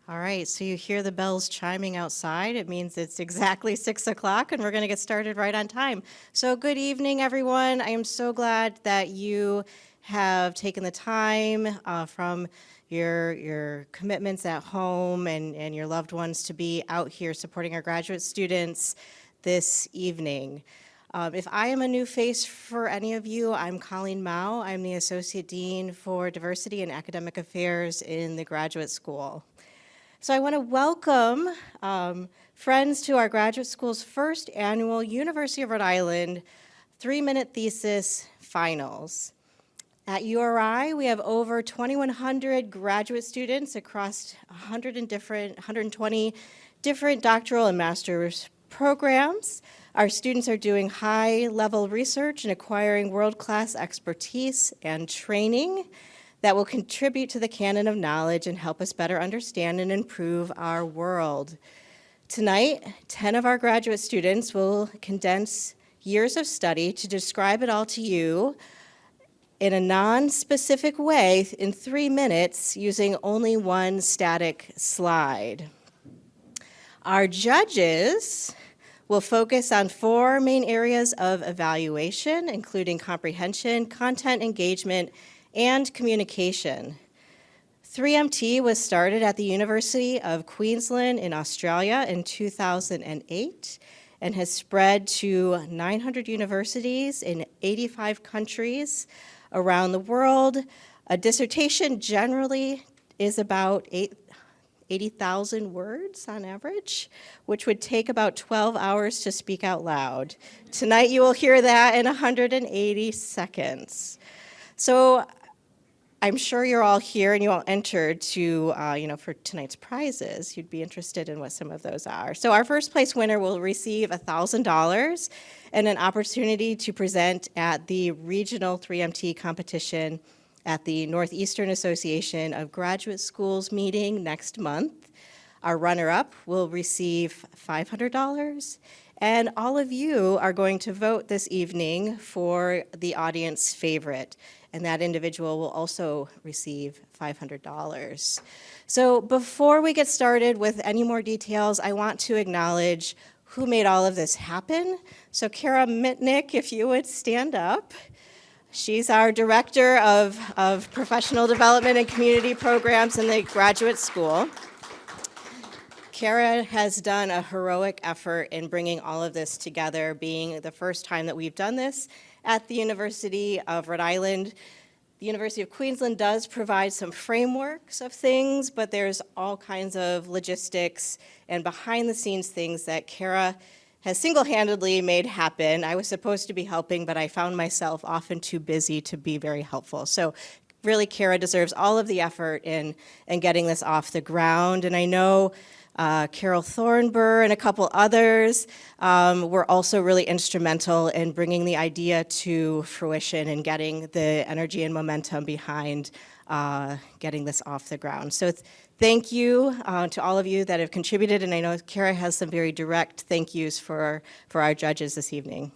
All right, so you hear the bells chiming outside. It means it's exactly 6 o'clock, and we're going to get started right on time. So good evening, everyone. I am so glad that you have taken the time from your commitments at home and your loved ones to be out here supporting our graduate students this evening. If I am a new face for any of you, I'm Colleen Mao. I'm the Associate Dean for Diversity and Academic Affairs in the Graduate School. So I want to welcome friends to our graduate school's first annual University of Rhode Island 3-minute thesis finals. At URI, we have over 2,100 graduate students across 120 different doctoral and master's programs. Our students are doing high-level research and acquiring world-class expertise and training that will contribute to the canon of knowledge and help us better understand and improve our world. Tonight, 10 of our graduate students will condense years of study to describe it all to you in a non-specific way in 3 minutes using only one static slide. Our judges will focus on 4 main areas of evaluation, including comprehension, content engagement, and communication. 3MT was started at the University of Queensland in Australia in 2008 and has spread to 900 universities in 85 countries around the world. A dissertation generally is about 80,000 words on average, which would take about 12 hours to speak out loud. Tonight you will hear that in 180 seconds. So I'm sure you're all here and you all entered to, for tonight's prizes. You'd be interested in what some of those are. So our first place winner will receive $1,000 and an opportunity to present at the regional 3MT competition at the Northeastern Association of Graduate Schools meeting next month. Our runner-up will receive $500. And all of you are going to vote this evening for the audience favorite, and that individual will also receive $500. So before we get started with any more details, I want to acknowledge who made all of this happen. So Kara Mitnick, if you would stand up. She's our Director of Professional Development and Community Programs in the Graduate School. Kara has done a heroic effort in bringing all of this together, being the first time that we've done this at the University of Rhode Island. The University of Queensland does provide some frameworks of things, but there's all kinds of logistics and behind-the-scenes things that Kara has single-handedly made happen. I was supposed to be helping, but I found myself often too busy to be very helpful. So really, Kara deserves all of the effort in getting this off the ground. And I know Carol Thornburr and a couple others were also really instrumental in bringing the idea to fruition and getting the energy and momentum behind getting this off the ground. So thank you to all of you that have contributed, and I know Kara has some very direct thank yous for our judges this evening.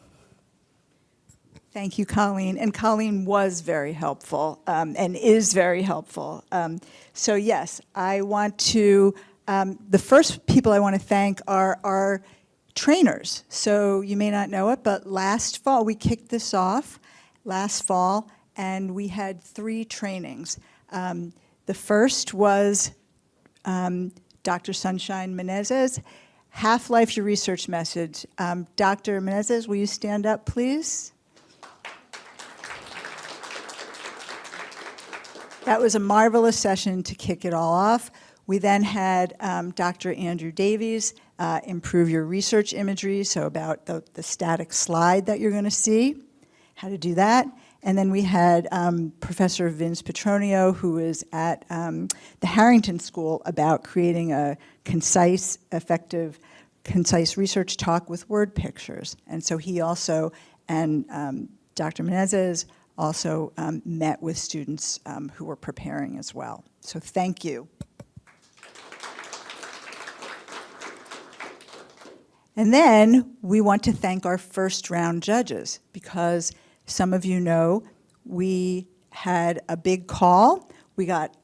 Thank you, Colleen. And Colleen was very helpful and is very helpful. So yes, I want to the first people I want to thank are our trainers. So you may not know it, but last fall, we kicked this off last fall, and we had 3 trainings. The first was Dr. Sunshine Menezes, Half-Life Your Research Message. Dr. Menezes, will you stand up, please? That was a marvelous session to kick it all off. We then had Dr. Andrew Davies, Improve Your Research Imagery, so about the static slide that you're going to see, how to do that. And then we had Professor Vince Petronio, who is at the Harrington School, about creating a concise, effective, concise research talk with word pictures. And so he also, and Dr. Menezes also met with students who were preparing as well. So thank you. And then we want to thank our first round judges, because some of you know we had a big call. We got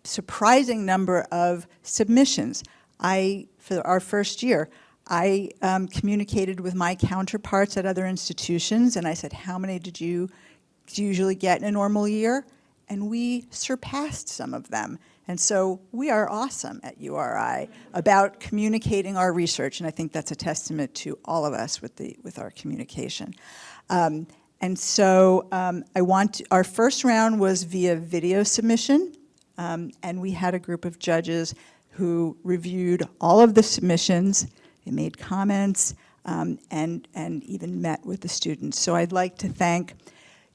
surprising number of submissions. For our first year, I communicated with my counterparts at other institutions, and I said, how many do you usually get in a normal year? And we surpassed some of them. And so we are awesome at URI about communicating our research, and I think that's a testament to all of us with our communication. And so our first round was via video submission, and we had a group of judges who reviewed all of the submissions. They made comments and even met with the students. So I'd like to thank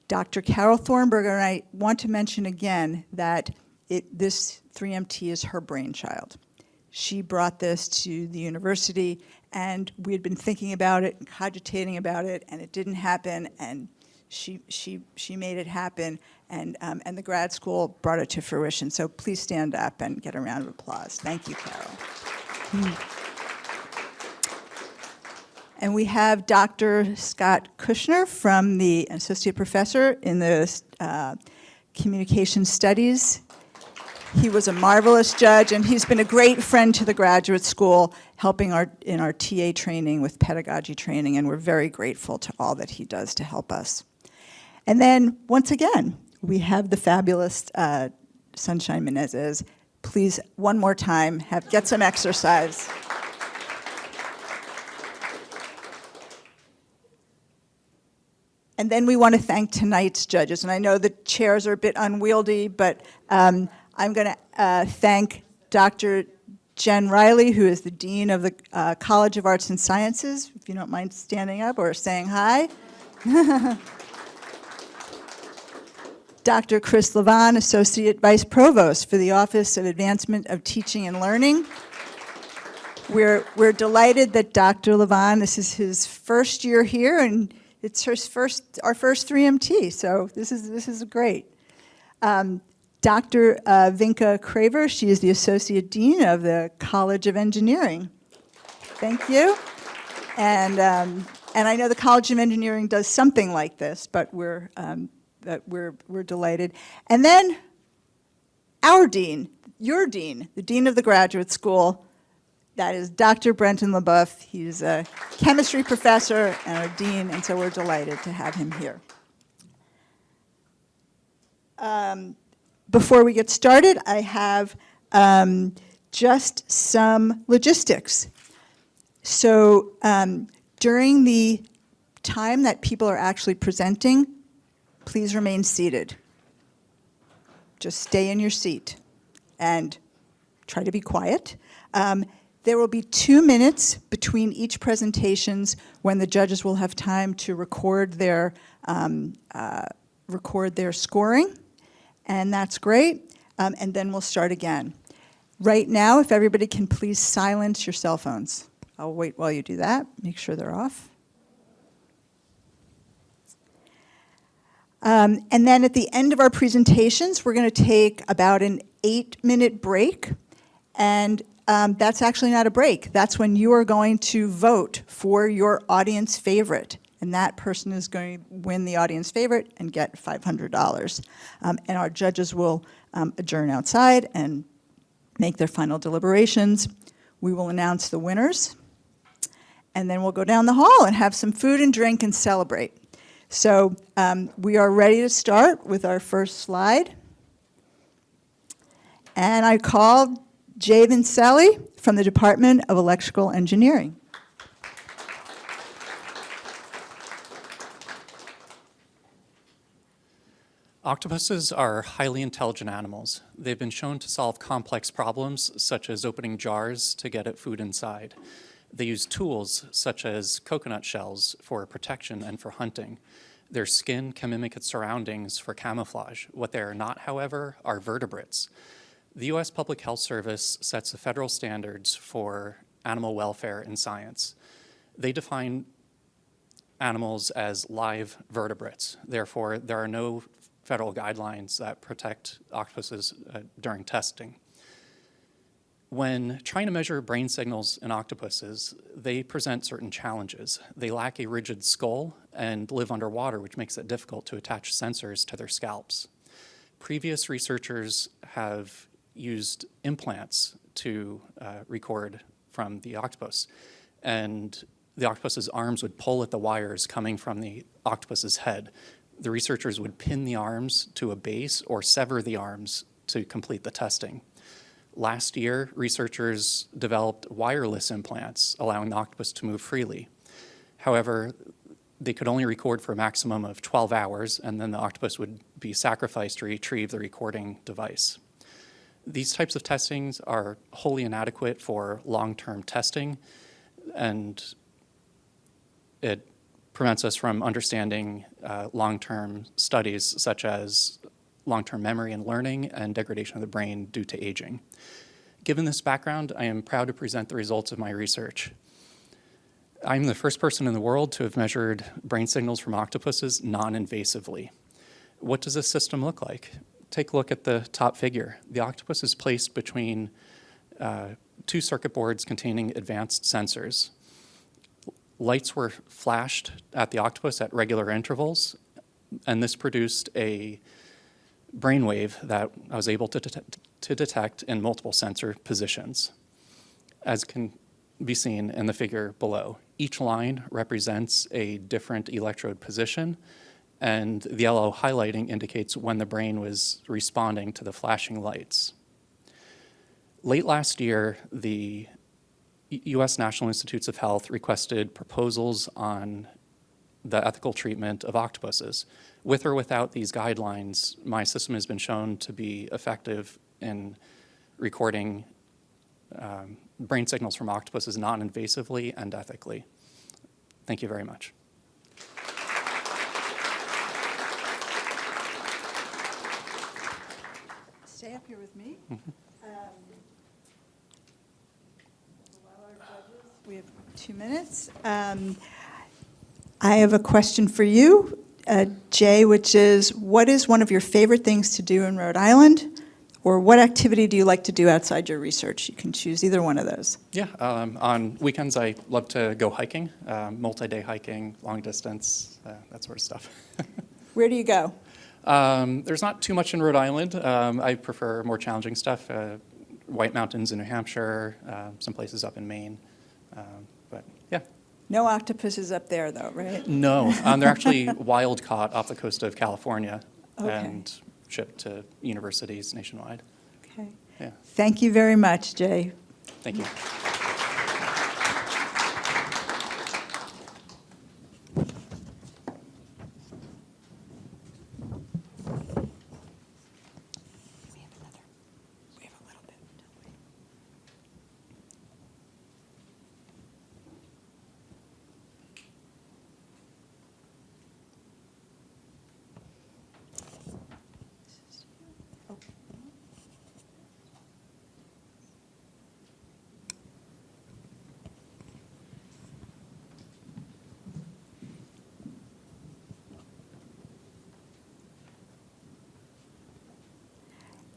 Dr. Carol Thornberger, and I want to mention again that this 3MT is her brainchild. She brought this to the university, and we had been thinking about it and cogitating about it, and it didn't happen, and she made it happen, and the grad school brought it to fruition. So please stand up and get a round of applause. Thank you, Carol. And we have Dr. Scott Kushner from the associate professor in the communication studies. He was a marvelous judge, and he's been a great friend to the graduate school, helping in our TA training with pedagogy training, and we're very grateful to all that he does to help us. And then, once again, we have the fabulous Sunshine Menezes. Please, one more time, get some exercise. And then we want to thank tonight's judges. And I know the chairs are a bit unwieldy, but I'm going to thank Dr. Jen Riley, who is the Dean of the College of Arts and Sciences, if you don't mind standing up or saying hi. Dr. Chris Levon, Associate Vice Provost for the Office of Advancement of Teaching and Learning. We're delighted that Dr. Levon, this is his first year here, and it's our first 3MT, so this is great. Dr. Vinka Craver, she is the Associate Dean of the College of Engineering. Thank you. And I know the College of Engineering does something like this, but we're delighted. And then our dean, your dean, the dean of the graduate school, that is Dr. Brenton LaBeouf. He's a chemistry professor and our dean, and so we're delighted to have him here. Before we get started, I have just some logistics. So during the time that people are actually presenting, please remain seated. Just stay in your seat and try to be quiet. There will be 2 minutes between each presentations when the judges will have time to record their scoring, and that's great. And then we'll start again. Right now, if everybody can please silence your cell phones. I'll wait while you do that. Make sure they're off. And then at the end of our presentations, we're going to take about an 8-minute break, and that's actually not a break. That's when you are going to vote for your audience favorite, and that person is going to win the audience favorite and get $500. And our judges will adjourn outside and make their final deliberations. We will announce the winners, and then we'll go down the hall and have some food and drink and celebrate. So we are ready to start with our first slide. And I call Jay Vincelli from the Department of Electrical Engineering. Octopuses are highly intelligent animals. They've been shown to solve complex problems, such as opening jars to get at food inside. They use tools, such as coconut shells, for protection and for hunting. Their skin can mimic its surroundings for camouflage. What they are not, however, are vertebrates. The U.S. Public Health Service sets the federal standards for animal welfare in science. They define animals as live vertebrates. Therefore, there are no federal guidelines that protect octopuses during testing. When trying to measure brain signals in octopuses, they present certain challenges. They lack a rigid skull and live underwater, which makes it difficult to attach sensors to their scalps. Previous researchers have used implants to record from the octopus. And the octopus's arms would pull at the wires coming from the octopus's head. The researchers would pin the arms to a base or sever the arms to complete the testing. Last year, researchers developed wireless implants, allowing the octopus to move freely. However, they could only record for a maximum of 12 hours, and then the octopus would be sacrificed to retrieve the recording device. These types of testings are wholly inadequate for long-term testing, and it prevents us from understanding long-term studies such as long-term memory and learning and degradation of the brain due to aging. Given this background, I am proud to present the results of my research. I'm the first person in the world to have measured brain signals from octopuses non-invasively. What does this system look like? Take a look at the top figure. The octopus is placed between two circuit boards containing advanced sensors. Lights were flashed at the octopus at regular intervals, and this produced a brainwave that I was able to detect in multiple sensor positions. As can be seen in the figure below, each line represents a different electrode position, and the yellow highlighting indicates when the brain was responding to the flashing lights. Late last year, the U.S. National Institutes of Health requested proposals on the ethical treatment of octopuses. With or without these guidelines, my system has been shown to be effective in recording brain signals from octopuses non-invasively and ethically. Thank you very much. Stay up here with me. We have 2 minutes. I have a question for you, Jay, which is, what is one of your favorite things to do in Rhode Island? Or what activity do you like to do outside your research? You can choose either one of those. Yeah, on weekends I love to go hiking, multi-day hiking, long distance, that sort of stuff. Where do you go? There's not too much in Rhode Island. I prefer more challenging stuff, White Mountains in New Hampshire, some places up in Maine. But yeah. No octopuses up there, though, right? No, they're actually wild caught off the coast of California and Okay. shipped to universities nationwide. Okay. Yeah, Thank you very much, Jay. thank you. We have a little bit, don't we?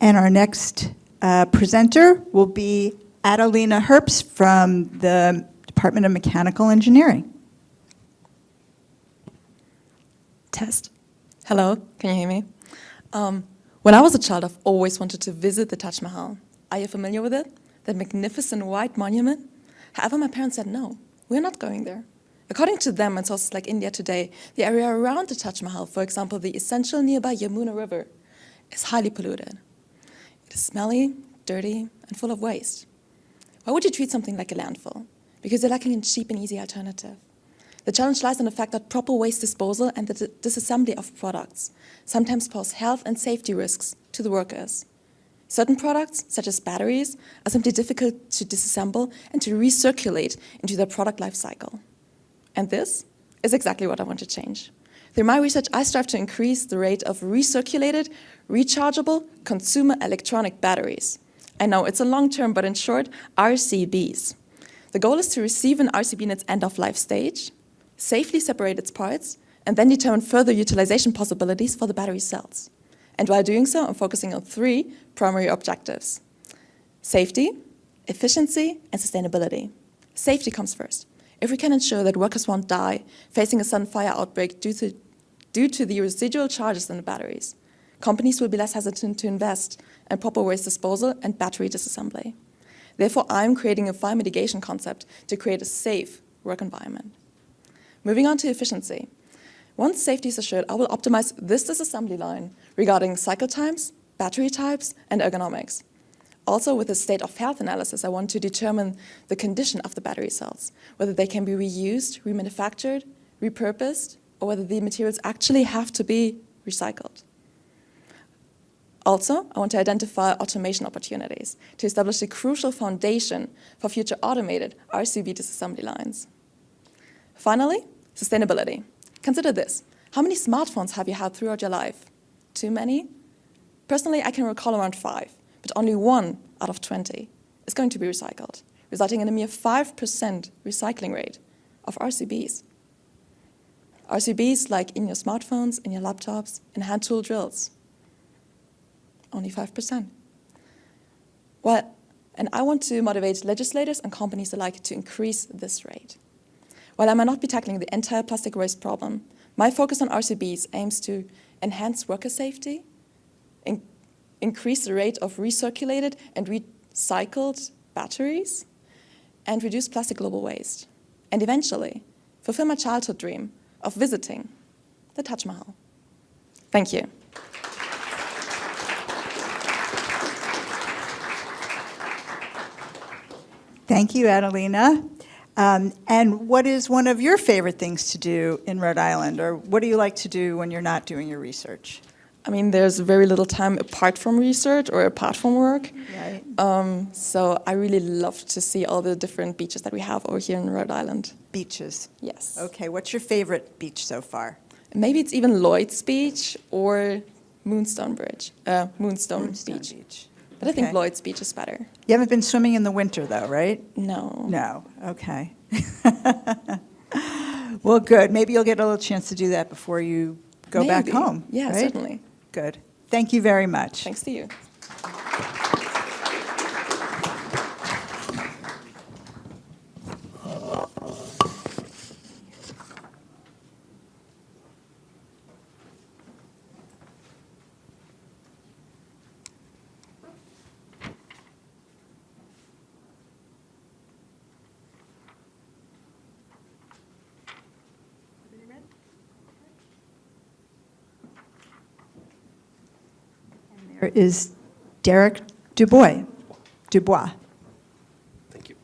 And our next presenter will be Adelina Herbst from the Department of Mechanical Engineering. Test. Hello, can you hear me? When I was a child, I've always wanted to visit the Taj Mahal. Are you familiar with it? That magnificent white monument? However, my parents said, no, we're not going there. According to them and sources like India Today, the area around the Taj Mahal, for example, the essential nearby Yamuna River, is highly polluted. It is smelly, dirty, and full of waste. Why would you treat something like a landfill? Because you're lacking a cheap and easy alternative. The challenge lies in the fact that proper waste disposal and the disassembly of products sometimes pose health and safety risks to the workers. Certain products, such as batteries, are simply difficult to disassemble and to recirculate into their product life cycle. And this is exactly what I want to change. Through my research, I strive to increase the rate of recirculated, rechargeable consumer electronic batteries. I know it's a long term, but in short, RCBs. The goal is to receive an RCB in its end-of-life stage, safely separate its parts, and then determine further utilization possibilities for the battery cells. And while doing so, I'm focusing on 3 primary objectives: safety, efficiency, and sustainability. Safety comes first. If we can ensure that workers won't die facing a sudden fire outbreak due to the residual charges in the batteries, companies will be less hesitant to invest in proper waste disposal and battery disassembly. Therefore, I'm creating a fire mitigation concept to create a safe work environment. Moving on to efficiency. Once safety is assured, I will optimize this disassembly line regarding cycle times, battery types, and ergonomics. Also, with a state of health analysis, I want to determine the condition of the battery cells, whether they can be reused, remanufactured, repurposed, or whether the materials actually have to be recycled. Also, I want to identify automation opportunities to establish a crucial foundation for future automated RCB disassembly lines. Finally, sustainability. Consider this. How many smartphones have you had throughout your life? Too many? Personally, I can recall around 5, but only 1 out of 20 is going to be recycled, resulting in a mere 5% recycling rate of RCBs. RCBs like in your smartphones, in your laptops, in hand tool drills. Only 5%. Well, and I want to motivate legislators and companies alike to increase this rate. While I might not be tackling the entire plastic waste problem, my focus on RCBs aims to enhance worker safety, increase the rate of recirculated and recycled batteries, and reduce plastic global waste, and eventually fulfill my childhood dream of visiting the Taj Mahal. Thank you. Thank you, Adelina. And what is one of your favorite things to do in Rhode Island, or what do you like to do when you're not doing your research? I mean, there's very little time apart from research or apart from work. Right. So I really love to see all the different beaches that we have over here in Rhode Island. Beaches. Yes. Okay, what's your favorite beach so far? Maybe it's even Lloyd's Beach or Moonstone Beach. Beach. But I think Okay. Lloyd's Beach is better. You haven't been swimming in the winter, though, right? No. No. Okay. Well, good. Maybe you'll get a little chance to do that before you go back Maybe. home. Yeah, right? certainly. Good. Thank you very much. Thanks to you. There is Derek Dubois. Thank you.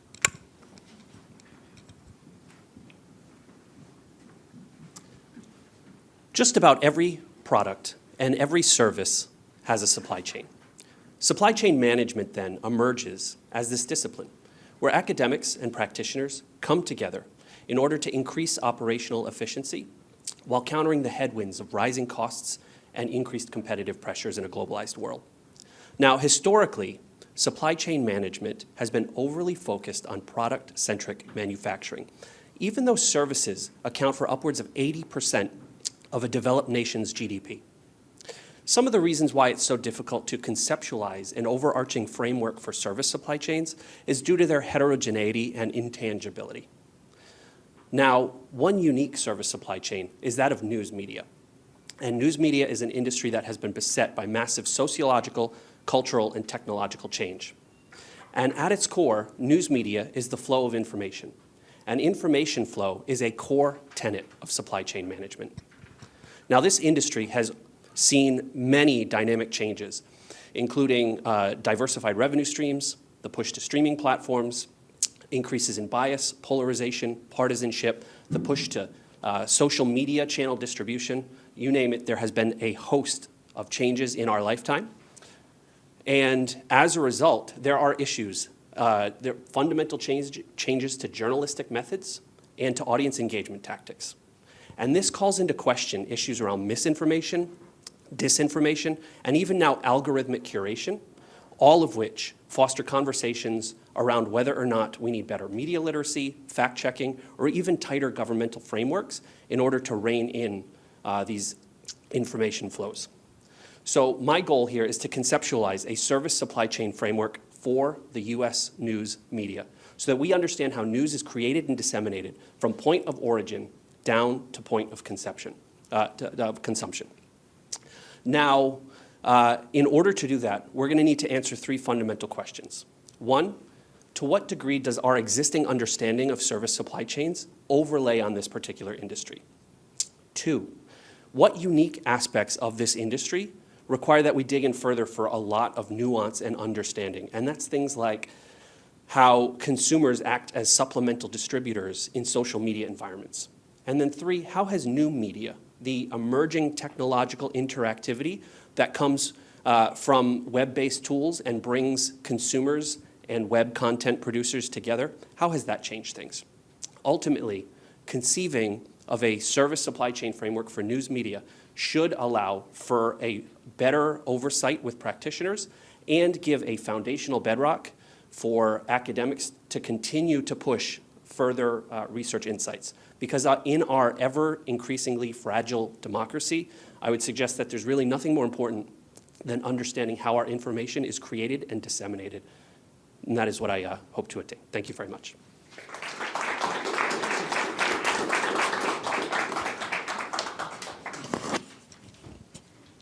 Just about every product and every service has a supply chain. Supply chain management then emerges as this discipline, where academics and practitioners come together in order to increase operational efficiency while countering the headwinds of rising costs and increased competitive pressures in a globalized world. Now, historically, supply chain management has been overly focused on product-centric manufacturing, even though services account for upwards of 80% of a developed nation's GDP. Some of the reasons why it's so difficult to conceptualize an overarching framework for service supply chains is due to their heterogeneity and intangibility. Now, one unique service supply chain is that of news media. And news media is an industry that has been beset by massive sociological, cultural, and technological change. And at its core, news media is the flow of information. And information flow is a core tenet of supply chain management. Now, this industry has seen many dynamic changes, including diversified revenue streams, the push to streaming platforms, increases in bias, polarization, partisanship, the push to social media channel distribution, you name it, there has been a host of changes in our lifetime. And as a result, there are issues, there are fundamental changes to journalistic methods and to audience engagement tactics. And this calls into question issues around misinformation, disinformation, and even now algorithmic curation, all of which foster conversations around whether or not we need better media literacy, fact-checking, or even tighter governmental frameworks in order to rein in these information flows. So my goal here is to conceptualize a service supply chain framework for the U.S. news media so that we understand how news is created and disseminated from point of origin down to point of consumption. Now, In order to do that, we're going to need to answer three fundamental questions. One, to what degree does our existing understanding of service supply chains overlay on this particular industry? Two, what unique aspects of this industry require that we dig in further for a lot of nuance and understanding? And that's things like how consumers act as supplemental distributors in social media environments. And then three, how has new media, the emerging technological interactivity that comes from web-based tools and brings consumers and web content producers together, how has that changed things? Ultimately, conceiving of a service supply chain framework for news media should allow for a better oversight with practitioners and give a foundational bedrock for academics to continue to push further research insights. Because in our ever increasingly fragile democracy, I would suggest that there's really nothing more important than understanding how our information is created and disseminated. And that is what I hope to attain. Thank you very much.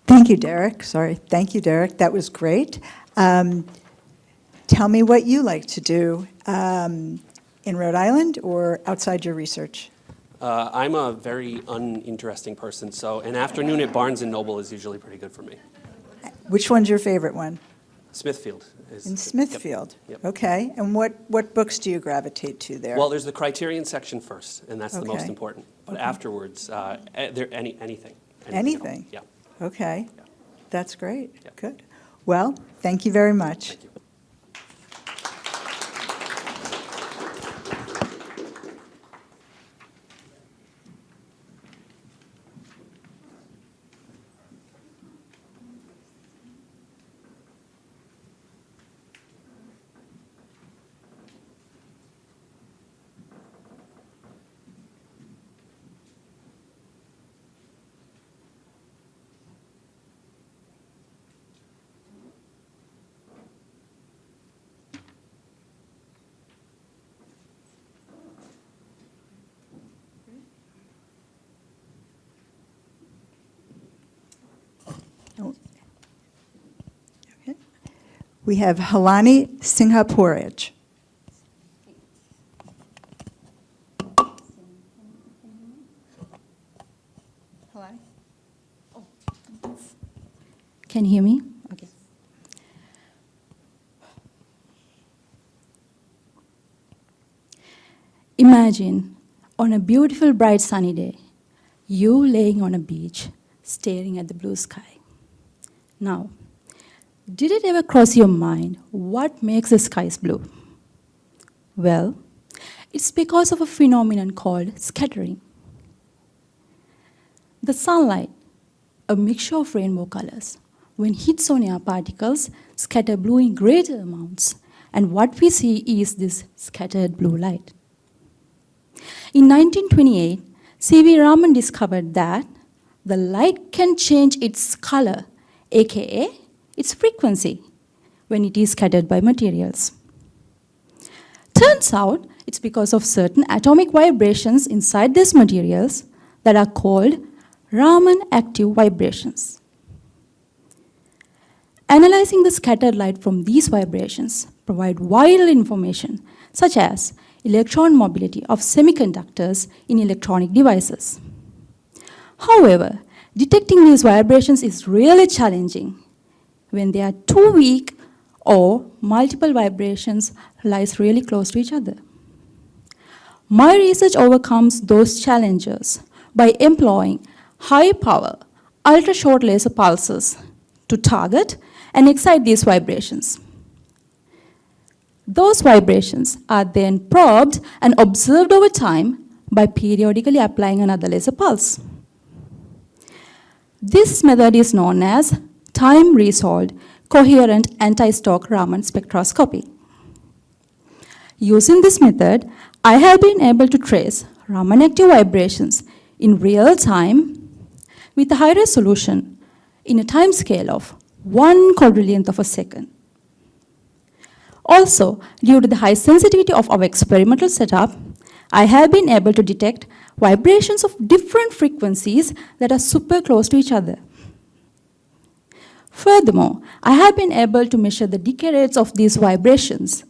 Thank you, Derek. Sorry. Thank you, Derek. That was great. Tell me what you like to do in Rhode Island or outside your research. I'm a very uninteresting person, so an afternoon at Barnes & Noble is usually pretty good for me. Which one's your favorite one? Smithfield is. In Smithfield. Yep. Okay. And what books do you gravitate to there? Well, there's the criterion section first, and that's the most Okay. important. But afterwards, anything. Anything? Yeah. Okay. Yeah. That's great. Yeah. Good. Well, thank you very much. Thank you. Oh. Okay. We have Halani Singhapuraj. Halani? Can you hear me? Okay. Imagine on a beautiful, bright, sunny day, you laying on a beach, staring at the blue sky. Now, did it ever cross your mind what makes the skies blue? Well, it's because of a phenomenon called scattering. The sunlight, a mixture of rainbow colors, when hits on air particles, scatter blue in greater amounts, and what we see is this scattered blue light. In 1928, C.V. Raman discovered that the light can change its color, aka its frequency, when it is scattered by materials. Turns out it's because of certain atomic vibrations inside these materials that are called Raman active vibrations. Analyzing the scattered light from these vibrations provide vital information such as electron mobility of semiconductors in electronic devices. However, detecting these vibrations is really challenging when they are too weak or multiple vibrations lies really close to each other. My research overcomes those challenges by employing high-power, ultra-short laser pulses to target and excite these vibrations. Those vibrations are then probed and observed over time by periodically applying another laser pulse. This method is known as time-resolved coherent anti-stock Raman spectroscopy. Using this method, I have been able to trace Raman active vibrations in real time with a high resolution in a time scale of 1 quadrillionth of a second. Also, due to the high sensitivity of our experimental setup, I have been able to detect vibrations of different frequencies that are super close to each other. Furthermore, I have been able to measure the decay rates of these vibrations,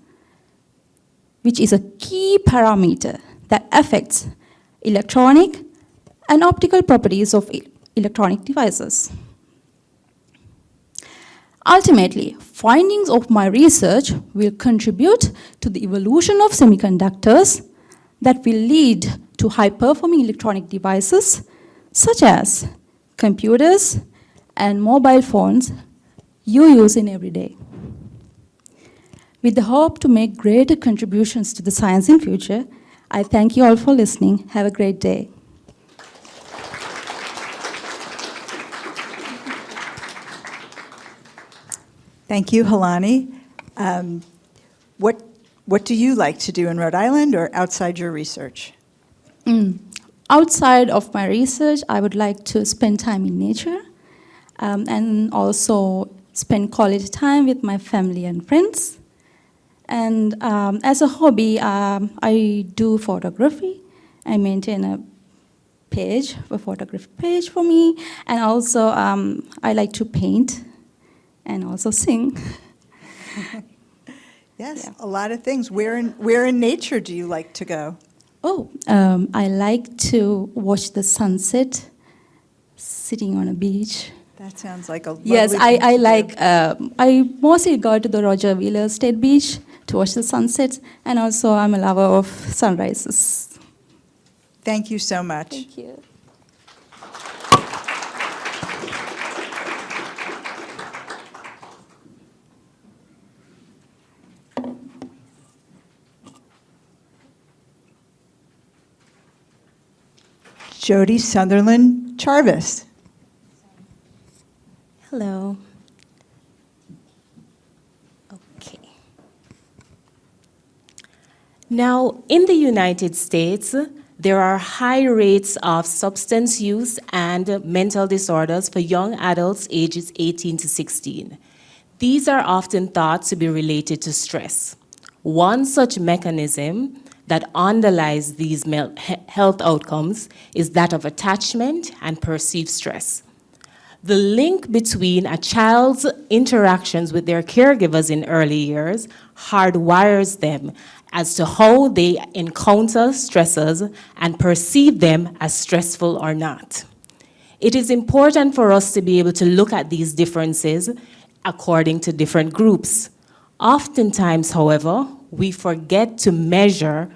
which is a key parameter that affects electronic and optical properties of electronic devices. Ultimately, findings of my research will contribute to the evolution of semiconductors that will lead to high-performing electronic devices such as computers and mobile phones you use in every day. With the hope to make greater contributions to the science in future, I thank you all for listening. Have a great day. Thank you, Halani. What do you like to do in Rhode Island or outside your research? Outside of my research, I would like to spend time in nature and also spend quality time with my family and friends. And as a hobby, I do photography. I maintain a photography page for me. And also, I like to paint and also sing. Yes, Yeah. a lot of things. Where in nature do you like to go? Oh, I like to watch the sunset sitting on a beach. That sounds like a lovely Yes, thing I to do. like, I mostly go to the Roger Wheeler State Beach to watch the sunsets, and also I'm a lover of sunrises. Thank you so much. Thank you. Jody Sunderland Charvis. Hello. Okay. Now, in the United States, there are high rates of substance use and mental disorders for young adults ages 18 to 16. These are often thought to be related to stress. One such mechanism that underlies these health outcomes is that of attachment and perceived stress. The link between a child's interactions with their caregivers in early years hardwires them as to how they encounter stressors and perceive them as stressful or not. It is important for us to be able to look at these differences according to different groups. Oftentimes, however, we forget to measure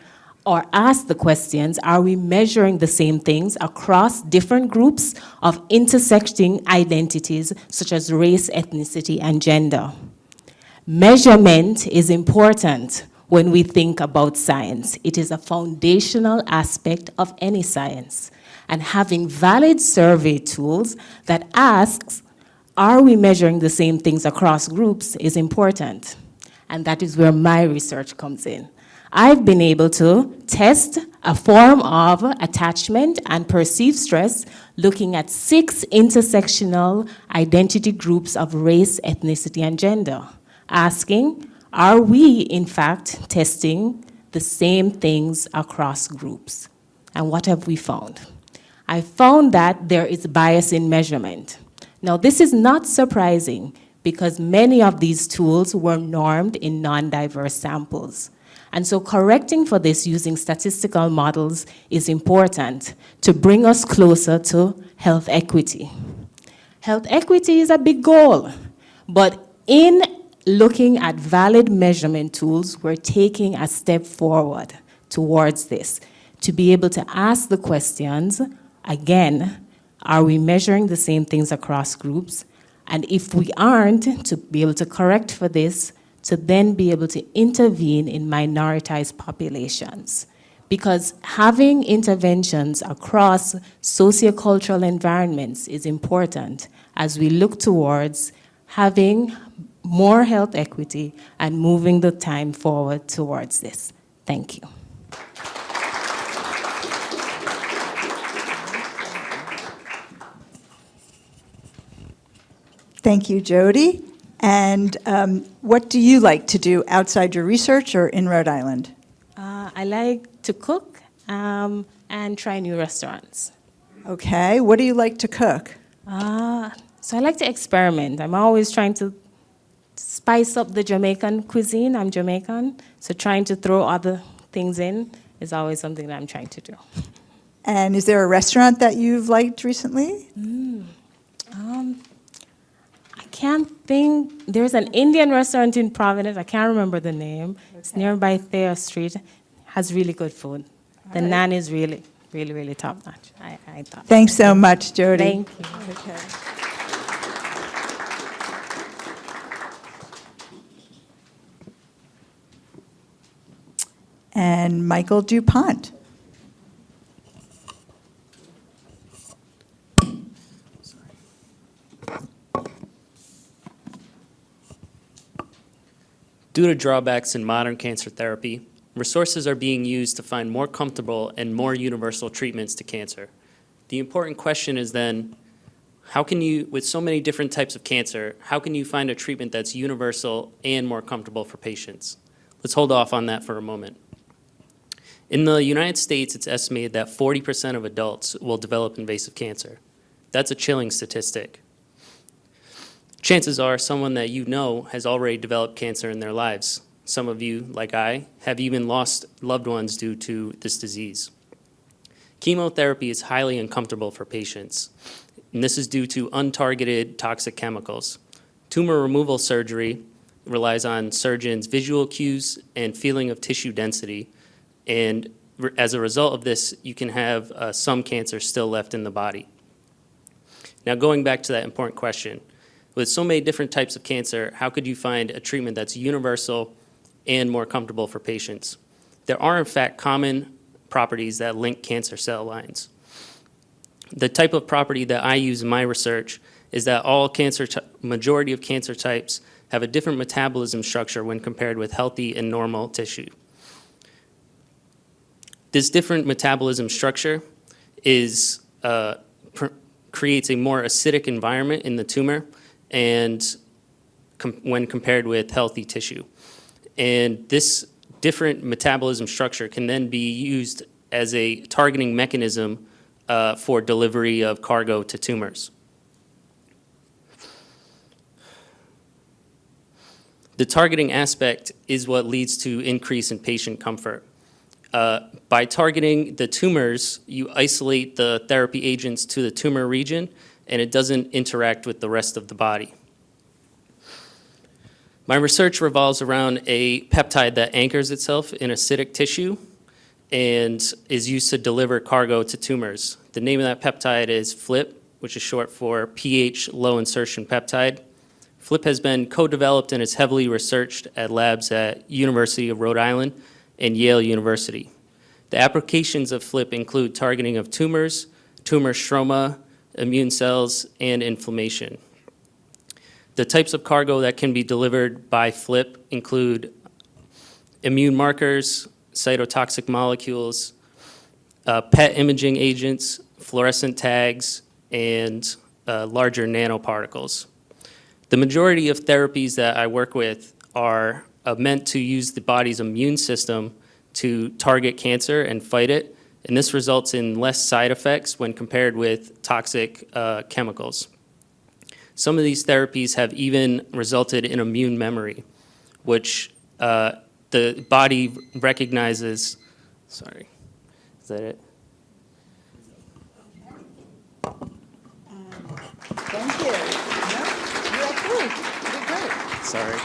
or ask the questions, are we measuring the same things across different groups of intersecting identities such as race, ethnicity, and gender? Measurement is important when we think about science. It is a foundational aspect of any science. And having valid survey tools that asks, are we measuring the same things across groups is important. And that is where my research comes in. I've been able to test a form of attachment and perceived stress looking at 6 intersectional identity groups of race, ethnicity, and gender, asking, are we in fact testing the same things across groups? And what have we found? I found that there is bias in measurement. Now, this is not surprising because many of these tools were normed in non-diverse samples. And so correcting for this using statistical models is important to bring us closer to health equity. Health equity is a big goal, but in looking at valid measurement tools, we're taking a step forward towards this, to be able to ask the questions, again, are we measuring the same things across groups? And if we aren't, to be able to correct for this, to then be able to intervene in minoritized populations. Because having interventions across sociocultural environments is important as we look towards having more health equity and moving the time forward towards this. Thank you. Thank you, Jody. And what do you like to do outside your research or in Rhode Island? I like to cook and try new restaurants. Okay, what do you like to cook? So I like to experiment. I'm always trying to spice up the Jamaican cuisine. I'm Jamaican, so trying to throw other things in is always something that I'm trying to do. And is there a restaurant that you've liked recently? I can't think. There's an Indian restaurant in Providence. I can't remember the name. It's nearby Thayer Street. Has really good food. The naan is really, really, really top notch. I thought. Thanks so much, Jody. Thank you. Okay. And Michael DuPont. Due to drawbacks in modern cancer therapy, resources are being used to find more comfortable and more universal treatments to cancer. The important question is then, how can you, with so many different types of cancer, how can you find a treatment that's universal and more comfortable for patients? Let's hold off on that for a moment. In the United States, it's estimated that 40% of adults will develop invasive cancer. That's a chilling statistic. Chances are someone that you know has already developed cancer in their lives. Some of you, like I, have even lost loved ones due to this disease. Chemotherapy is highly uncomfortable for patients, and this is due to untargeted toxic chemicals. Tumor removal surgery relies on surgeons' visual cues and feeling of tissue density, and as a result of this, you can have some cancer still left in the body. Now, going back to that important question, with so many different types of cancer, how could you find a treatment that's universal and more comfortable for patients? There are, in fact, common properties that link cancer cell lines. The type of property that I use in my research is that majority of cancer types have a different metabolism structure when compared with healthy and normal tissue. This different metabolism structure creates a more acidic environment in the tumor and when compared with healthy tissue. And this different metabolism structure can then be used as a targeting mechanism for delivery of cargo to tumors. The targeting aspect is what leads to increase in patient comfort. By targeting the tumors, you isolate the therapy agents to the tumor region, and it doesn't interact with the rest of the body. My research revolves around a peptide that anchors itself in acidic tissue and is used to deliver cargo to tumors. The name of that peptide is FLIP, which is short for pH low insertion peptide. FLIP has been co-developed and is heavily researched at labs at University of Rhode Island and Yale University. The applications of FLIP include targeting of tumors, tumor stroma, immune cells, and inflammation. The types of cargo that can be delivered by FLIP include immune markers, cytotoxic molecules, PET imaging agents, fluorescent tags, and larger nanoparticles. The majority of therapies that I work with are meant to use the body's immune system to target cancer and fight it, and this results in less side effects when compared with toxic chemicals. Some of these therapies have even resulted in immune memory, which the body recognizes. Sorry, is that it? Thank you. No, you're good. You're great. Sorry.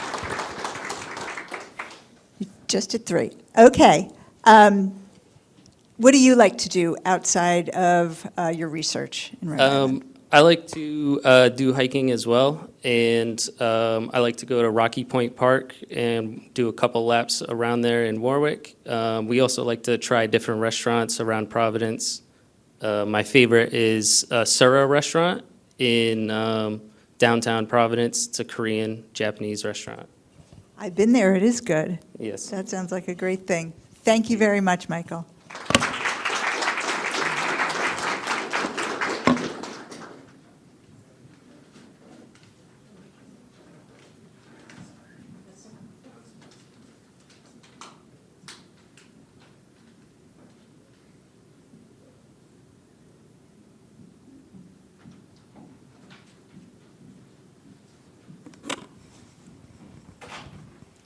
Just at 3. Okay. What do you like to do outside of your research in Rhode Island? I like to do hiking as well, and I like to go to Rocky Point Park and do a couple laps around there in Warwick. We also like to try different restaurants around Providence. My favorite is Sura Restaurant in downtown Providence. It's a Korean, Japanese restaurant. I've been there. It is good. Yes. That sounds like a great thing. Thank you very much, Michael.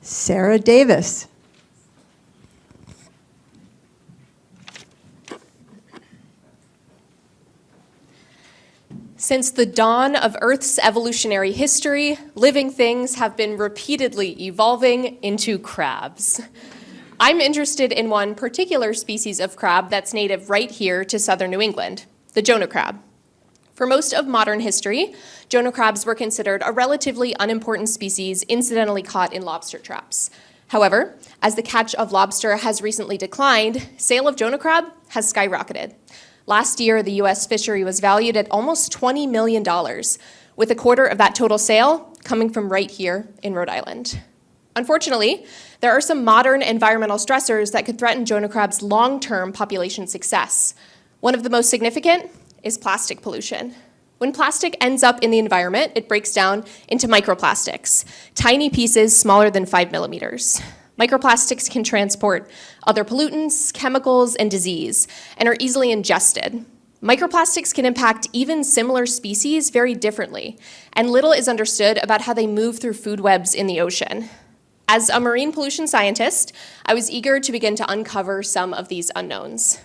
Sarah Davis. Since the dawn of Earth's evolutionary history, living things have been repeatedly evolving into crabs. I'm interested in one particular species of crab that's native right here to southern New England, the Jonah crab. For most of modern history, Jonah crabs were considered a relatively unimportant species incidentally caught in lobster traps. However, as the catch of lobster has recently declined, sale of Jonah crab has skyrocketed. Last year, the U.S. fishery was valued at almost $20 million, with a quarter of that total sale coming from right here in Rhode Island. Unfortunately, there are some modern environmental stressors that could threaten Jonah crab's long-term population success. One of the most significant is plastic pollution. When plastic ends up in the environment, it breaks down into microplastics, tiny pieces smaller than 5 millimeters. Microplastics can transport other pollutants, chemicals, and disease, and are easily ingested. Microplastics can impact even similar species very differently, and little is understood about how they move through food webs in the ocean. As a marine pollution scientist, I was eager to begin to uncover some of these unknowns.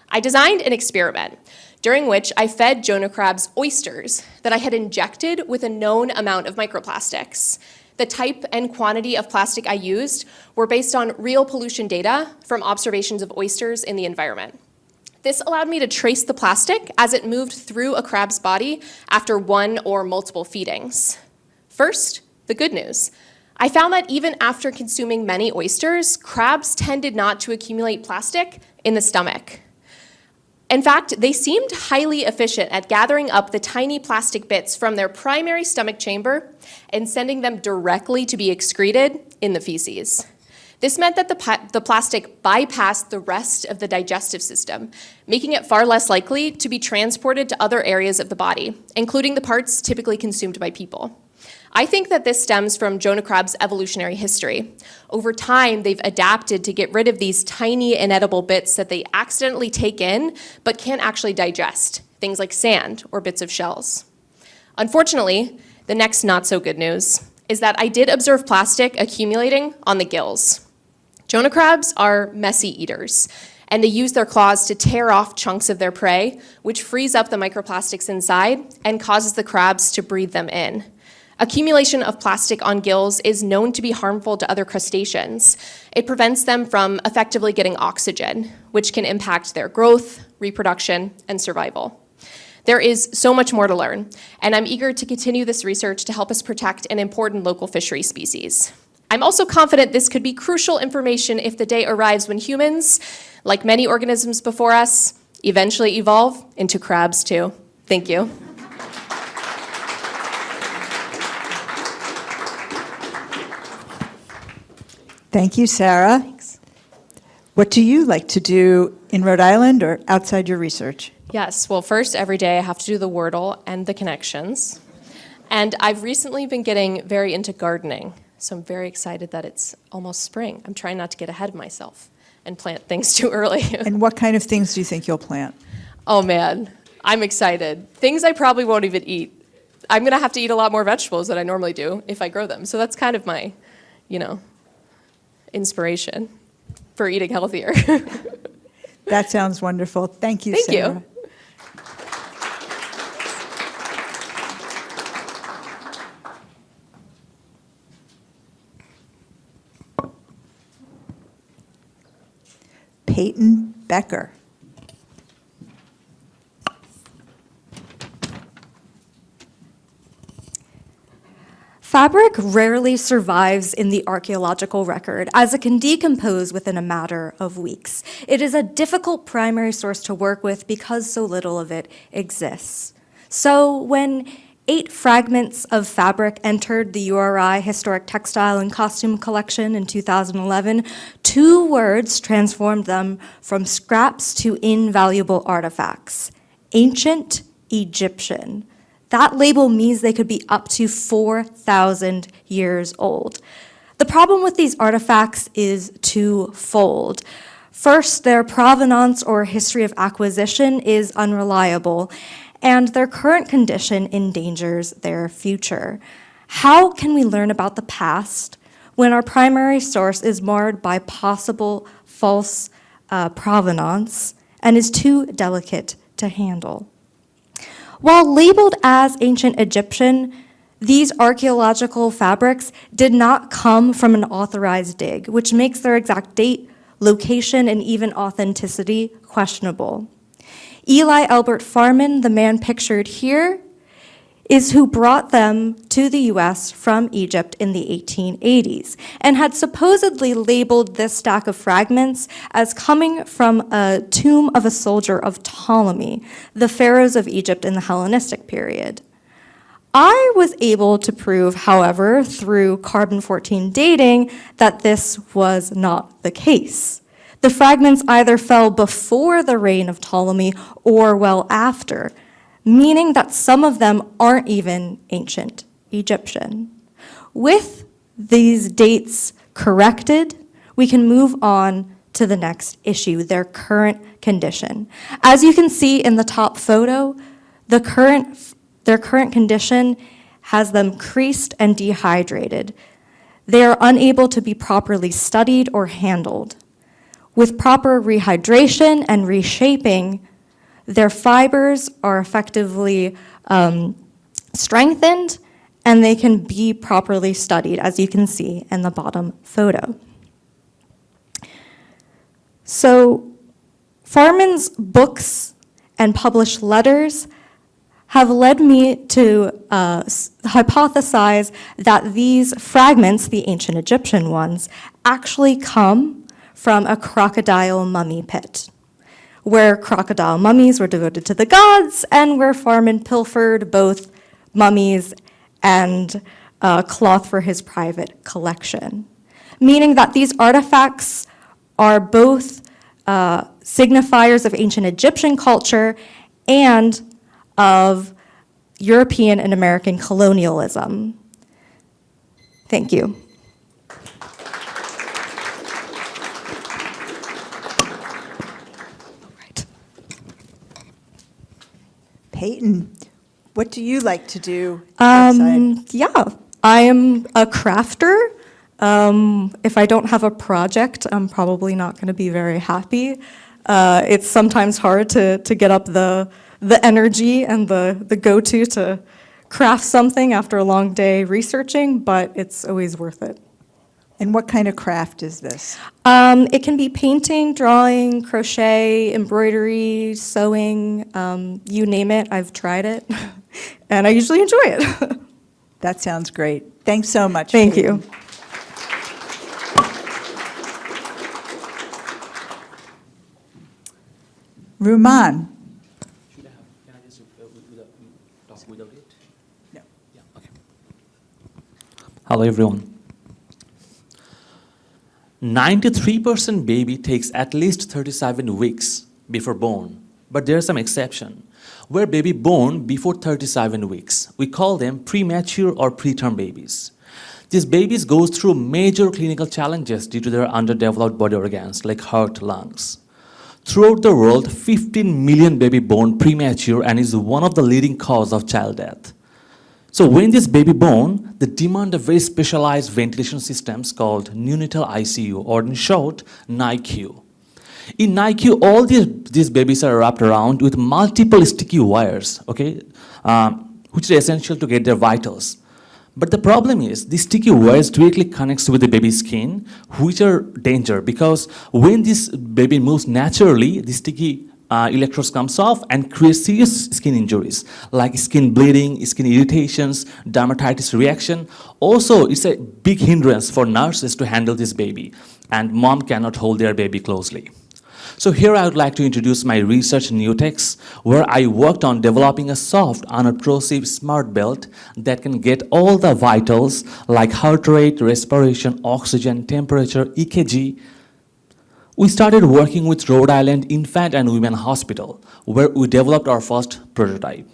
I designed an experiment during which I fed Jonah crabs oysters that I had injected with a known amount of microplastics. The type and quantity of plastic I used were based on real pollution data from observations of oysters in the environment. This allowed me to trace the plastic as it moved through a crab's body after one or multiple feedings. First, the good news. I found that even after consuming many oysters, crabs tended not to accumulate plastic in the stomach. In fact, they seemed highly efficient at gathering up the tiny plastic bits from their primary stomach chamber and sending them directly to be excreted in the feces. This meant that the plastic bypassed the rest of the digestive system, making it far less likely to be transported to other areas of the body, including the parts typically consumed by people. I think that this stems from Jonah crab's evolutionary history. Over time, they've adapted to get rid of these tiny inedible bits that they accidentally take in but can't actually digest, things like sand or bits of shells. Unfortunately, the next not so good news is that I did observe plastic accumulating on the gills. Jonah crabs are messy eaters, and they use their claws to tear off chunks of their prey, which frees up the microplastics inside and causes the crabs to breathe them in. Accumulation of plastic on gills is known to be harmful to other crustaceans. It prevents them from effectively getting oxygen, which can impact their growth, reproduction, and survival. There is so much more to learn, and I'm eager to continue this research to help us protect an important local fishery species. I'm also confident this could be crucial information if the day arrives when humans, like many organisms before us, eventually evolve into crabs too. Thank you. Thank you, Sarah. Thanks. What do you like to do in Rhode Island or outside your research? Yes, well, first, every day I have to do the Wordle and the connections. And I've recently been getting very into gardening, so I'm very excited that it's almost spring. I'm trying not to get ahead of myself and plant things too early. And what kind of things do you think you'll plant? Oh man, I'm excited. Things I probably won't even eat. I'm gonna have to eat a lot more vegetables than I normally do if I grow them. So that's kind of my, inspiration for eating healthier. That sounds wonderful. Thank you, Thank you. Sarah. Peyton Becker. Fabric rarely survives in the archaeological record, as it can decompose within a matter of weeks. It is a difficult primary source to work with because so little of it exists. So when 8 fragments of fabric entered the URI Historic Textile and Costume Collection in 2011, 2 words transformed them from scraps to invaluable artifacts: ancient Egyptian. That label means they could be up to 4,000 years old. The problem with these artifacts is twofold. First, their provenance or history of acquisition is unreliable, and their current condition endangers their future. How can we learn about the past when our primary source is marred by possible false provenance and is too delicate to handle. While labeled as ancient Egyptian, these archaeological fabrics did not come from an authorized dig, which makes their exact date, location, and even authenticity questionable. Eli Albert Farman, the man pictured here, is who brought them to the US from Egypt in the 1880s and had supposedly labeled this stack of fragments as coming from a tomb of a soldier of Ptolemy, the pharaohs of Egypt in the Hellenistic period. I was able to prove, however, through carbon-14 dating, that this was not the case. The fragments either fell before the reign of Ptolemy or well after, meaning that some of them aren't even ancient Egyptian. With these dates corrected, we can move on to the next issue, their current condition. As you can see in the top photo, their current condition has them creased and dehydrated. They are unable to be properly studied or handled. With proper rehydration and reshaping, their fibers are effectively strengthened, and they can be properly studied, as you can see in the bottom photo. So, Farman's books and published letters have led me to hypothesize that these fragments, the ancient Egyptian ones, actually come from a crocodile mummy pit, where crocodile mummies were devoted to the gods and where Farman pilfered both mummies and cloth for his private collection, meaning that these artifacts are both signifiers of ancient Egyptian culture and of European and American colonialism. Thank you. Peyton, what do you like to do outside? Yeah, I am a crafter. If I don't have a project, I'm probably not going to be very happy. It's sometimes hard to get up the energy and the go-to to craft something after a long day researching, but it's always worth it. And what kind of craft is this? It can be painting, drawing, crochet, embroidery, sewing, you name it, I've tried it, and I usually enjoy it. That sounds great. Thanks so much. Thank Peyton. you. Ruman. Can I just talk without it? No. Yeah, okay. Hello, everyone. 93% baby takes at least 37 weeks before born, but there are some exception. Where baby born before 37 weeks, we call them premature or preterm babies. These babies go through major clinical challenges due to their underdeveloped body organs like heart, lungs. Throughout the world, 15 million baby born premature and is one of the leading cause of child death. So when this baby born, they demand a very specialized ventilation systems called neonatal ICU, or in short, NICU. In NICU, all these babies are wrapped around with multiple sticky wires, okay, which are essential to get their vitals. But the problem is, the sticky wires directly connects with the baby's skin, which are danger because when this baby moves naturally, the sticky electrodes comes off and creates serious skin injuries like skin bleeding, skin irritations, dermatitis reaction. Also, it's a big hindrance for nurses to handle this baby, and mom cannot hold their baby closely. So here I would like to introduce my research Neotex, where I worked on developing a soft, unobtrusive smart belt that can get all the vitals like heart rate, respiration, oxygen, temperature, EKG. We started working with Rhode Island Infant and Women Hospital, where we developed our first prototype.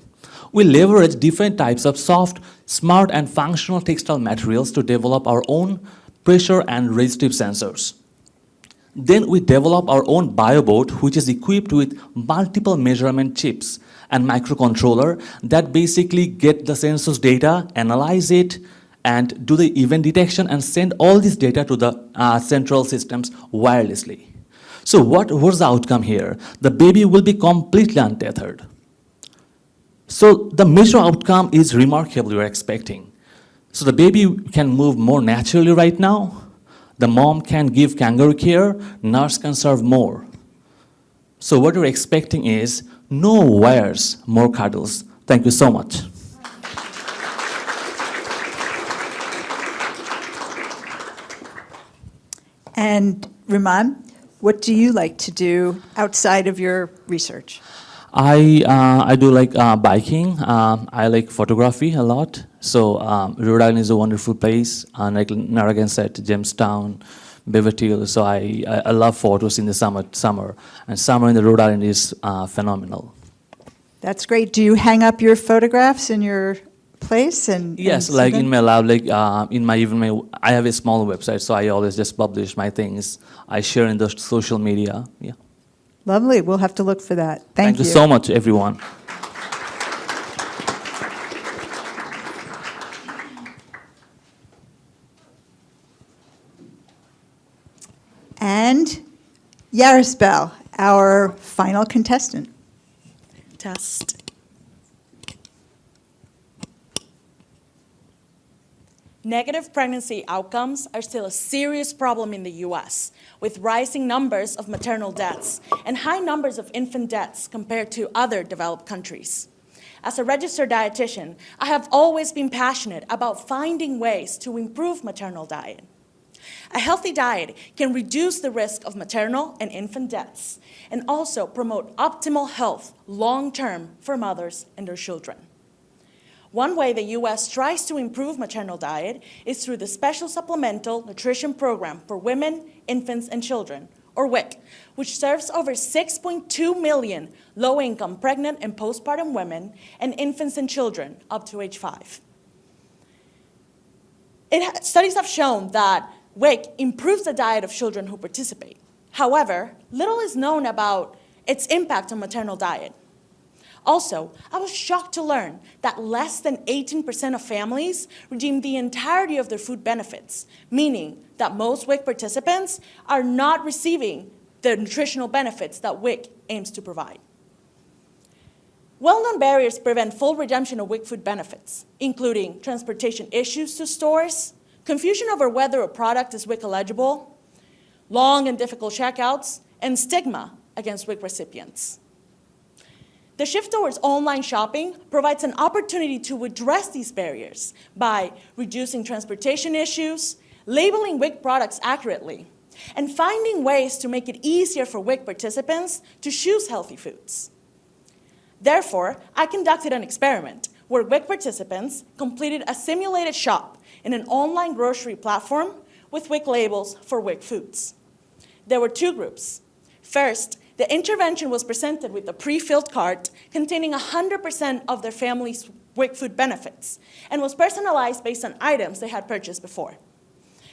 We leveraged different types of soft, smart, and functional textile materials to develop our own pressure and resistive sensors. Then we developed our own BioBoat, which is equipped with multiple measurement chips and microcontroller that basically get the sensors data, analyze it, and do the event detection and send all this data to the central systems wirelessly. So what was the outcome here? The baby will be completely untethered. So the major outcome is remarkable we're expecting. So the baby can move more naturally right now. The mom can give kangaroo care, nurse can serve more. So what we're expecting is no wires, more cuddles. Thank you so much. And Riman, what do you like to do outside of your research? I do like biking. I like photography a lot. So Rhode Island is a wonderful place. And like Naragan said, Jamestown, Beaverton Hill. So I love photos in the summer. And summer in the Rhode Island is phenomenal. That's great. Do you hang up your photographs in your place? Yes, see like them? in my lab, like I have a small website, so I always just publish my things. I share in the social media. Yeah. Lovely. We'll have to look for that. Thank you. You so much, everyone. And Yarisbel, our final contestant. Test. Negative pregnancy outcomes are still a serious problem in the US, with rising numbers of maternal deaths and high numbers of infant deaths compared to other developed countries. As a registered dietitian, I have always been passionate about finding ways to improve maternal diet. A healthy diet can reduce the risk of maternal and infant deaths and also promote optimal health long-term for mothers and their children. One way the U.S. tries to improve maternal diet is through the Special Supplemental Nutrition Program for Women, Infants, and Children, or WIC, which serves over 6.2 million low-income pregnant and postpartum women and infants and children up to age 5. Studies have shown that WIC improves the diet of children who participate. However, little is known about its impact on maternal diet. Also, I was shocked to learn that less than 18% of families redeem the entirety of their food benefits, meaning that most WIC participants are not receiving the nutritional benefits that WIC aims to provide. Well-known barriers prevent full redemption of WIC food benefits, including transportation issues to stores, confusion over whether a product is WIC eligible, long and difficult checkouts, and stigma against WIC recipients. The shift towards online shopping provides an opportunity to address these barriers by reducing transportation issues, labeling WIC products accurately, and finding ways to make it easier for WIC participants to choose healthy foods. Therefore, I conducted an experiment where WIC participants completed a simulated shop in an online grocery platform with WIC labels for WIC foods. There were two groups. First, the intervention was presented with a pre-filled cart containing 100% of their family's WIC food benefits and was personalized based on items they had purchased before.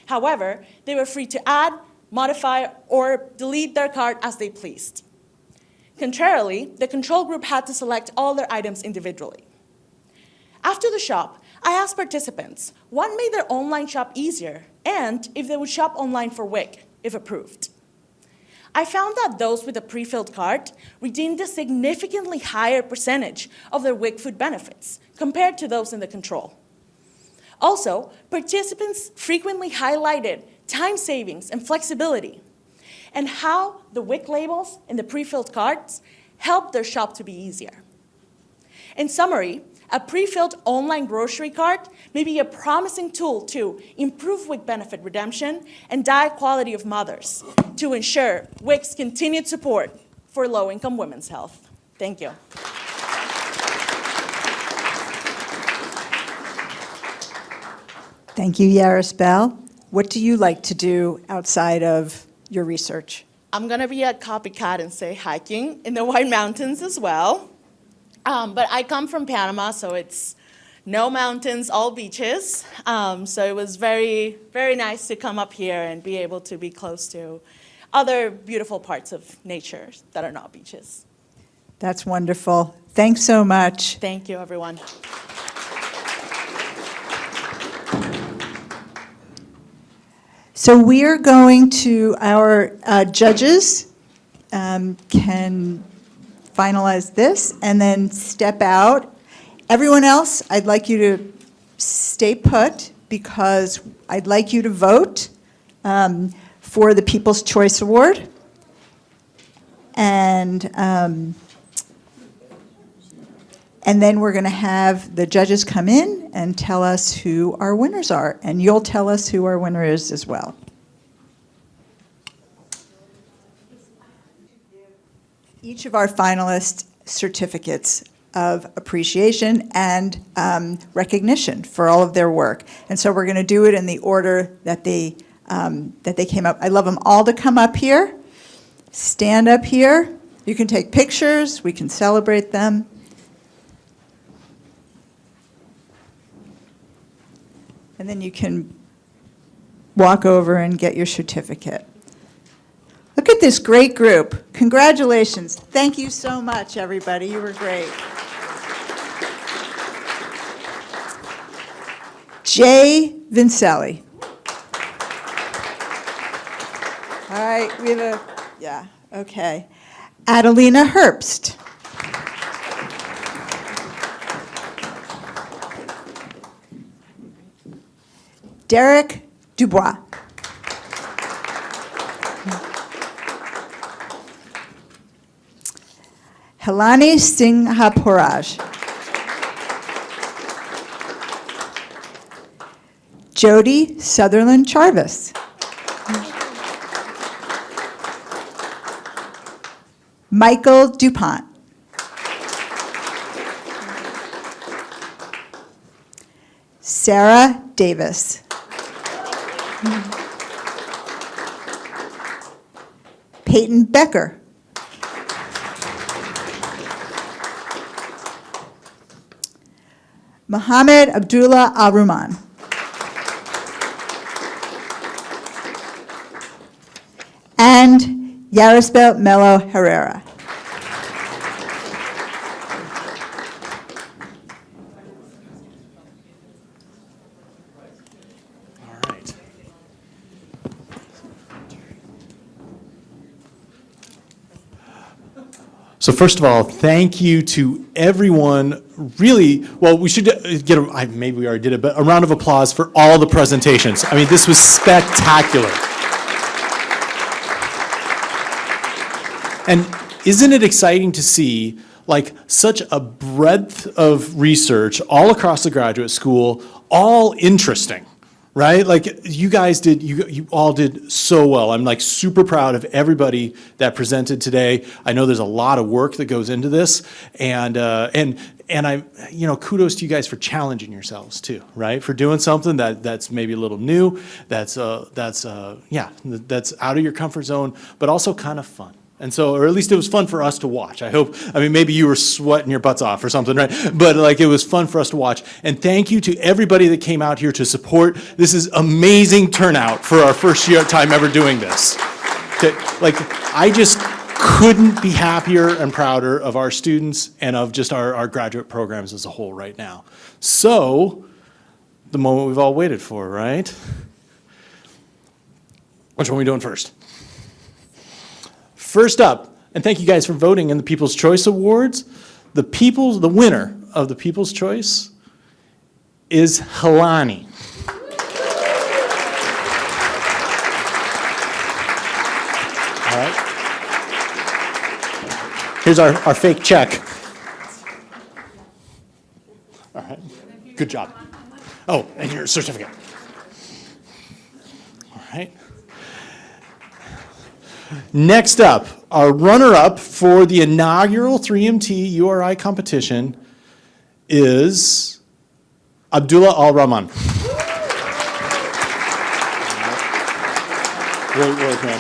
However, they were free to add, modify, or delete their cart as they pleased. Contrarily, the control group had to select all their items individually. After the shop, I asked participants what made their online shop easier and if they would shop online for WIC, if approved. I found that those with a pre-filled cart redeemed a significantly higher percentage of their WIC food benefits compared to those in the control. Also, participants frequently highlighted time savings and flexibility, and how the WIC labels in the pre-filled carts helped their shop to be easier. In summary, a pre-filled online grocery cart may be a promising tool to improve WIC benefit redemption and diet quality of mothers to ensure WIC's continued support for low-income women's health. Thank you. Thank you, Yarisbel. What do you like to do outside of your research? I'm going to be a copycat and say hiking in the White Mountains as well. But I come from Panama, so it's no mountains, all beaches. So it was very, very nice to come up here and be able to be close to other beautiful parts of nature that are not beaches. That's wonderful. Thanks so much. Thank you, everyone. So we are going to, our judges can finalize this and then step out. Everyone else, I'd like you to stay put because I'd like you to vote for the People's Choice Award. And then we're going to have the judges come in and tell us who our winners are. And you'll tell us who our winner is as well. Each of our finalists certificates of appreciation and recognition for all of their work. And so we're going to do it in the order that they came up. I'd love them all to come up here, stand up here. You can take pictures. We can celebrate them. And then you can walk over and get your certificate. Look at this great group. Congratulations. Thank you so much, everybody. You were great. Jay Vincelli. All right, we have yeah, okay. Adelina Herbst. Derek Dubois. Helani Singhapuraj. Jody Sutherland Charvis. Michael DuPont. Sarah Davis. Peyton Becker. Mohammed Abdullah Al-Ruman. And Yarisbel Melo Herrera. All right. So first of all, thank you to everyone. Really, well, we should get maybe we already did it, but a round of applause for all the presentations. I mean, this was spectacular. And isn't it exciting to see like such a breadth of research all across the graduate school, all interesting, right? Like you guys did, you all did so well. I'm like super proud of everybody that presented today. I know there's a lot of work that goes into this, and I, kudos to you guys for challenging yourselves too, right? For doing something that's maybe a little new, that's out of your comfort zone, but also kind of fun. And so, or at least it was fun for us to watch. I mean, maybe you were sweating your butts off or something, right? But like, it was fun for us to watch. And thank you to everybody that came out here to support. This is amazing turnout for our first year time ever doing this. Like, I just couldn't be happier and prouder of our students and of just our graduate programs as a whole right now. So, the moment we've all waited for, right? Which one are we doing first? First up, and thank you guys for voting in the People's Choice Awards. The winner of the People's Choice is Helani. All right. Here's our fake check. All right. Good job. Oh, and your certificate. All right. Next up, our runner-up for the inaugural 3MT URI competition is Abdullah Al-Rahman. Really cool.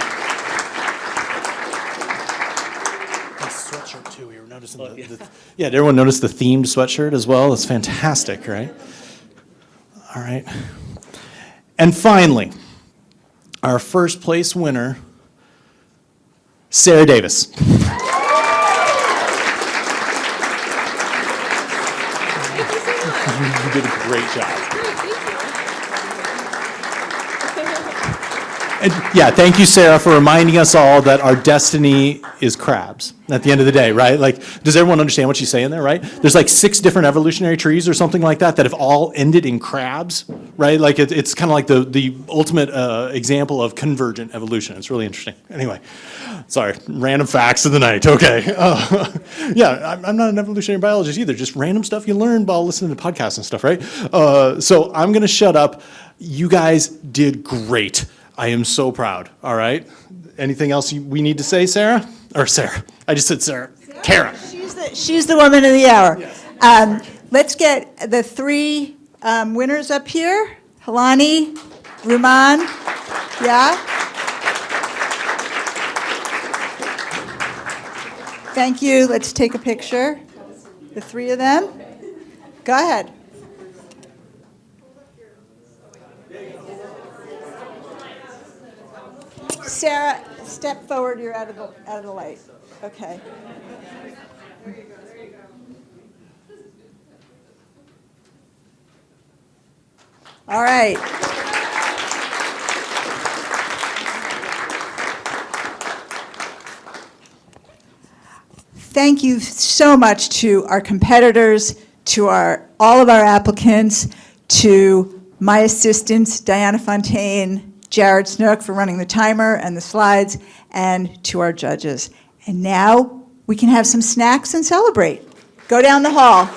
Sweatshirt too. We were noticing did everyone notice the themed sweatshirt as well? It's fantastic, right? All right. And finally, our first place winner, Sarah Davis. You did a great job. And, yeah, thank you, Sarah, for reminding us all that our destiny is crabs at the end of the day, right? Like, does everyone understand what she's saying there, right? There's like 6 different evolutionary trees or something like that have all ended in crabs, right? Like, it's kind of like the ultimate example of convergent evolution. It's really interesting. Anyway, sorry, random facts of the night. Okay. Yeah, I'm not an evolutionary biologist either, just random stuff you learn while listening to podcasts and stuff, right? So I'm going to shut up. You guys did great. I am so proud, all right? Anything else we need to say, Sarah? Or Sarah, I just said Sarah. Kara. She's the woman of the hour. Let's get the 3 winners up here. Helani, Ruman, yeah? Thank you. Let's take a picture. The 3 of them. Go ahead. Sarah, step forward. You're out of the light. Okay. All right. Thank you so much to our competitors, to all of our applicants, to my assistants, Diana Fontaine, Jared Snook for running the timer and the slides, and to our judges. And now we can have some snacks and celebrate. Go down the hall.